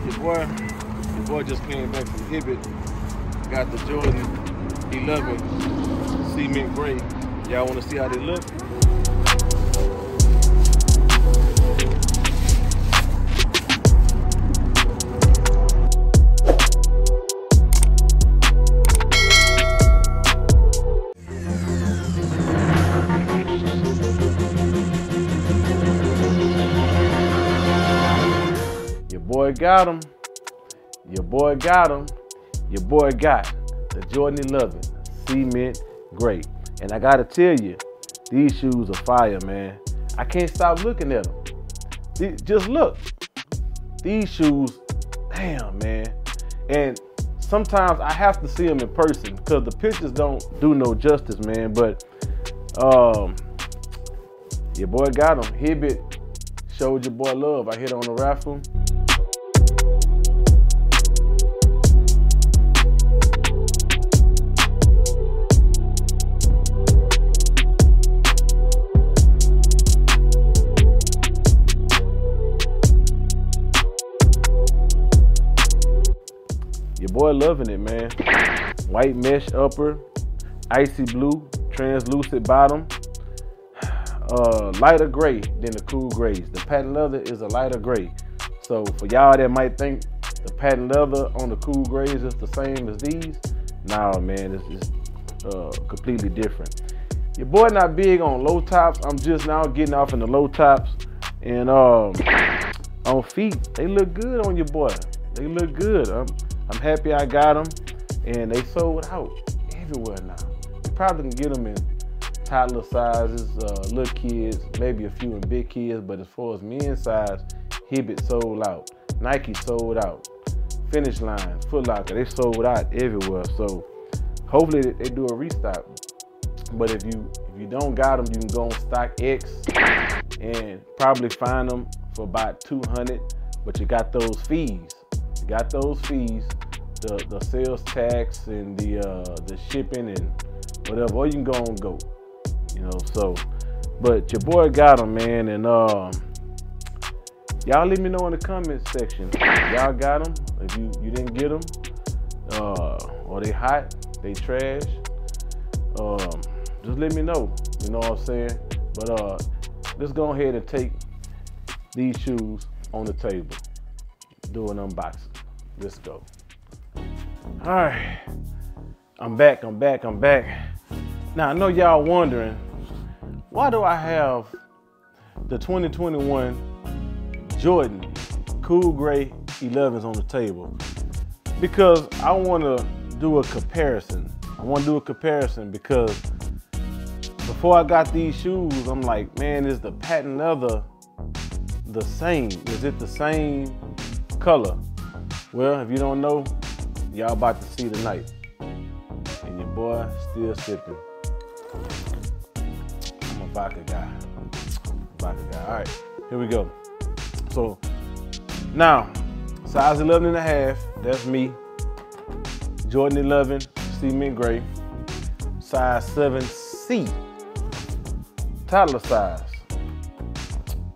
Your boy just came back from Hibbett. Got the Jordan 11 cement gray. Y'all want to see how they look? Your boy got him. Your boy got him. Your boy got the Jordan 11 cement gray. And I gotta tell you, these shoes are fire, man. I can't stop looking at them. Just look. These shoes, damn, man. And sometimes I have to see them in person because the pictures don't do no justice, man. But your boy got them. Hibbett showed your boy love. I hit on the raffle. Your boy loving it, man. White mesh upper, icy blue, translucent bottom, lighter gray than the cool grays. The patent leather is a lighter gray. So for y'all that might think the patent leather on the cool grays is the same as these, nah, man, it's just completely different. Your boy not big on low tops. I'm just now getting off in the low tops. And on feet, they look good on your boy. They look good. I'm happy I got them, and they sold out everywhere now. You probably can get them in toddler sizes, little kids, maybe a few in big kids, but as far as men's size, Hibbett sold out. Nike sold out. Finish Line, Foot Locker, they sold out everywhere. So hopefully they do a restock. But if you don't got them, you can go on StockX and probably find them for about $200, but you got those fees. Got those fees, the sales tax and the shipping and whatever, or you can go on GOAT, you know. So, but your boy got them, man, and y'all let me know in the comment section. Y'all got them. If you didn't get them, or they hot, they trash, just let me know. You know what I'm saying? But let's go ahead and take these shoes on the table. Do an unboxing. Let's go. All right, I'm back. Now I know y'all wondering, why do I have the 2021 Jordan Cool Gray 11s on the table? Because I want to do a comparison. Because before I got these shoes, I'm like, man, is the patent leather the same? Is it the same color? Well, if you don't know, y'all about to see tonight. And your boy still sipping. I'm a vodka guy. All right, here we go. So now, size 11 and a half, that's me. Jordan 11, cement gray. Size 7C, toddler size.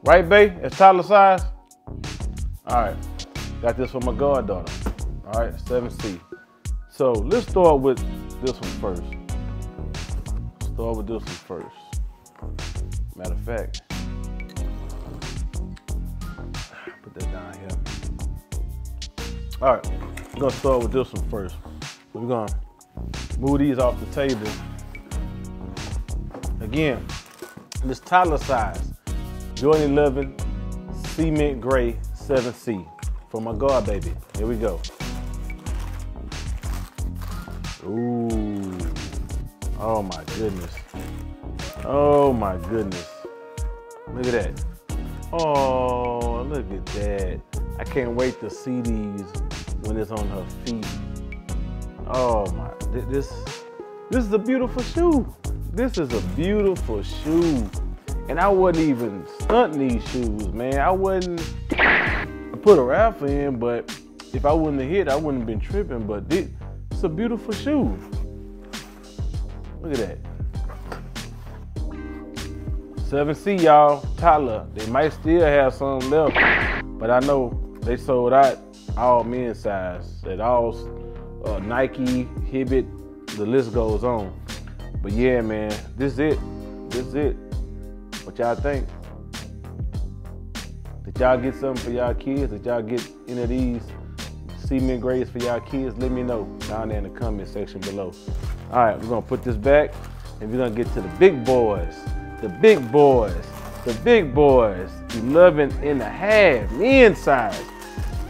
Right, babe? It's toddler size? All right. Got this for my goddaughter. All right, 7C. So let's start with this one first. Matter of fact, put that down here. All right, we're gonna start with this one first. We're gonna move these off the table. Again, this toddler size, Jordan 11 cement gray 7C. For my God, baby. Here we go. Ooh. Oh my goodness. Oh my goodness. Look at that. Oh, look at that. I can't wait to see these when it's on her feet. Oh my, this is a beautiful shoe. This is a beautiful shoe. And I wouldn't even stunt these shoes, man. I wouldn't put a raffle in, but if I wouldn't have hit, I wouldn't have been tripping. But it's a beautiful shoe. Look at that. 7C, y'all, toddler. They might still have some left, but I know they sold out all men's size. At all Nike, Hibbett, the list goes on. But yeah, man, this is it. This is it. What y'all think? Did y'all get something for y'all kids? Did y'all get any of these cement grays for y'all kids? Let me know down there in the comment section below. All right, we're gonna put this back and we're gonna get to the big boys. The big boys. The big boys. 11.5 men's size.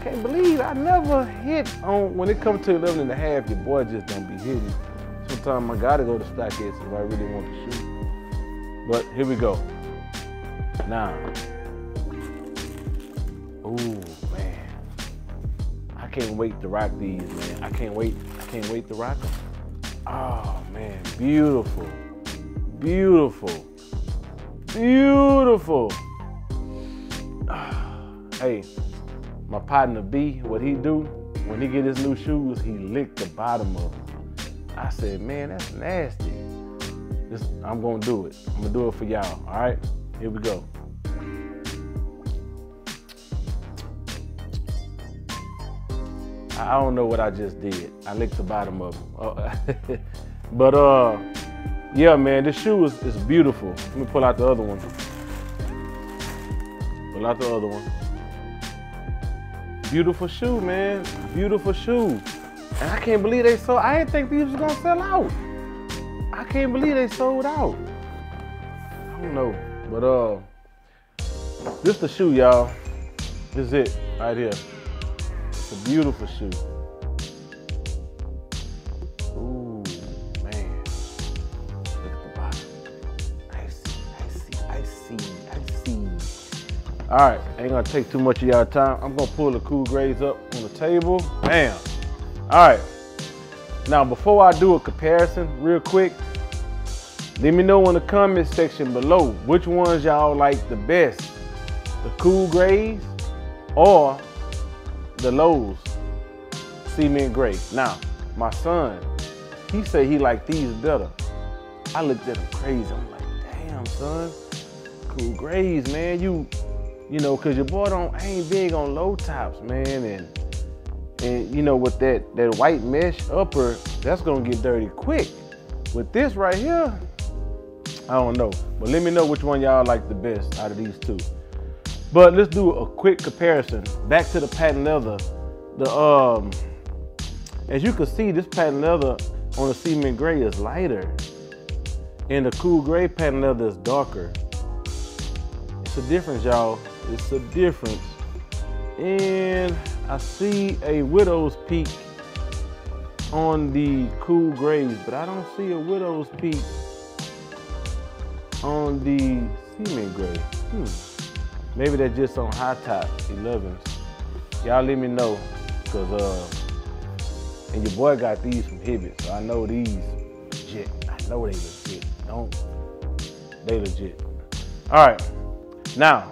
Can't believe I never hit on, when it comes to 11.5, your boy just don't be hitting. Sometimes I gotta go to StockX if I really want to shoot. But here we go. Now, ooh, man. I can't wait to rock these, man. I can't wait to rock them. Oh, man, beautiful. Beautiful. Beautiful. Hey, my partner B, what he do, when he get his new shoes, he lick the bottom of them. I said, man, that's nasty. I'm gonna do it. I'm gonna do it for y'all, all right? Here we go. I don't know what I just did. I licked the bottom of them. But yeah, man, this shoe is beautiful. Let me pull out the other one. Pull out the other one. Beautiful shoe, man. Beautiful shoe. And I can't believe they sold. I didn't think these was gonna sell out. I can't believe they sold out. I don't know, but this the shoe, y'all. This is it right here. It's a beautiful shoe. Ooh, man. Look at the bottom. I see. All right, ain't gonna take too much of y'all time. I'm gonna pull the cool grays up on the table. Bam. All right. Now, before I do a comparison real quick, let me know in the comment section below which ones y'all like the best. The cool grays or the Lowe's cement gray. Now, my son, he said he liked these better. I looked at him crazy. I'm like, damn, son, cool grays, man. You know, cause your boy ain't big on low tops, man, and you know, with that white mesh upper, that's gonna get dirty quick. With this right here, I don't know, but let me know which one y'all like the best out of these two. But let's do a quick comparison. Back to the patent leather. As you can see, this patent leather on the cement gray is lighter, and the cool gray patent leather is darker. It's a difference, y'all. It's a difference. And I see a widow's peak on the cool grays, but I don't see a widow's peak on the cement gray. Maybe they're just on high top 11s. Y'all let me know, cause and your boy got these from Hibbett, so I know these legit. I know they legit. They legit. All right, now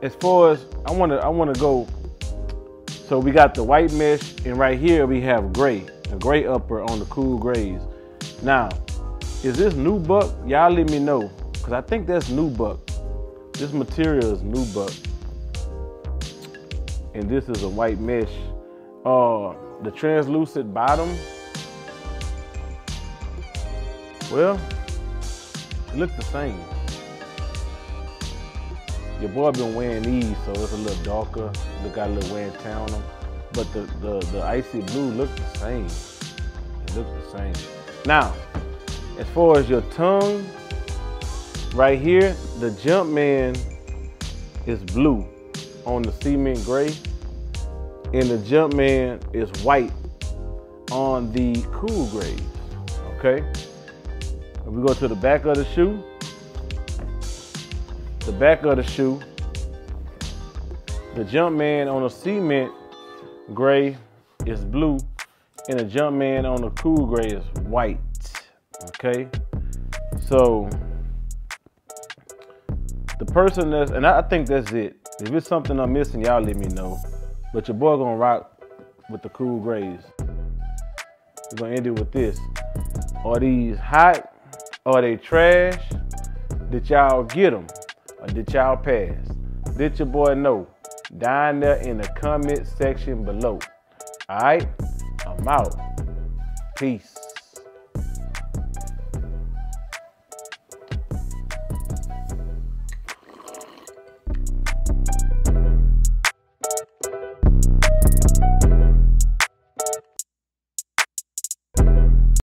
as far as I wanna go. So we got the white mesh, and right here we have gray, a gray upper on the cool grays. Now, is this nubuck? Y'all let me know, cause I think that's nubuck. This material is nubuck, and this is a white mesh. The translucent bottom, well, it look the same. Your boy been wearing these, so it's a little darker. Look, got a little wear and tear on them. But the icy blue look the same. It look the same. Now, as far as your tongue, right here, the Jumpman is blue on the cement gray, and the Jumpman is white on the cool grays. Okay? If we go to the back of the shoe, the back of the shoe, the Jumpman on the cement gray is blue, and the Jumpman on the cool gray is white. Okay, so the person that's, and I think that's it. If it's something I'm missing, y'all let me know. But your boy gonna rock with the cool grays. We're gonna end it with this. Are these hot? Are they trash? Did y'all get them? Or did y'all pass? Did your boy know? down there in the comment section below. All right, I'm out. Peace.